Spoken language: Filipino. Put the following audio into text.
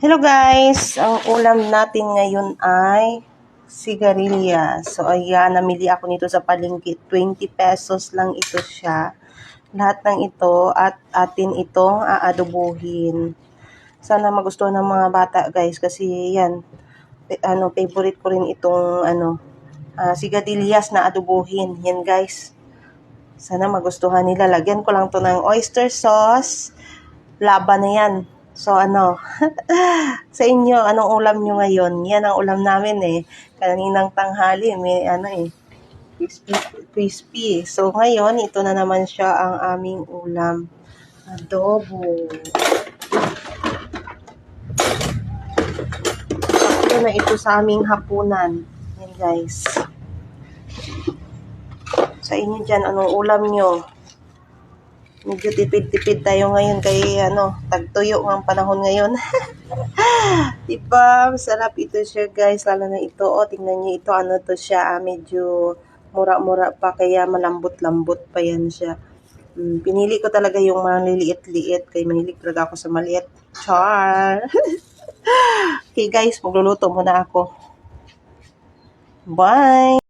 Hello guys! Ang ulam natin ngayon ay sigarilyas. So ayan, namili ako nito sa palengke. 20 pesos lang ito siya. Lahat ng ito at atin itong aadobuhin. Sana magustuhan ng mga bata guys kasi yan, favorite ko rin itong sigarilyas na adobuhin. Yan guys. Sana magustuhan nila. Lagyan ko lang to ng oyster sauce. Laban na yan. So sa inyo, anong ulam nyo ngayon? Yan ang ulam namin Kaninang tanghali, may crispy. So ngayon, ito na naman siya ang aming ulam. Adobo. Ito na ito sa aming hapunan. Yan guys. Sa inyo dyan, anong ulam nyo? Medyo tipid-tipid tayo ngayon kay tagtuyo ng panahon ngayon. Diba? Masarap ito siya guys. Lalo na ito. Tingnan niyo ito. Ano to siya? Medyo mura-mura pa kaya malambot-lambot pa yan siya. Pinili ko talaga yung maliliit-liit kaya mahilig talaga ako sa maliit. Char! Okay guys, magluluto muna ako. Bye!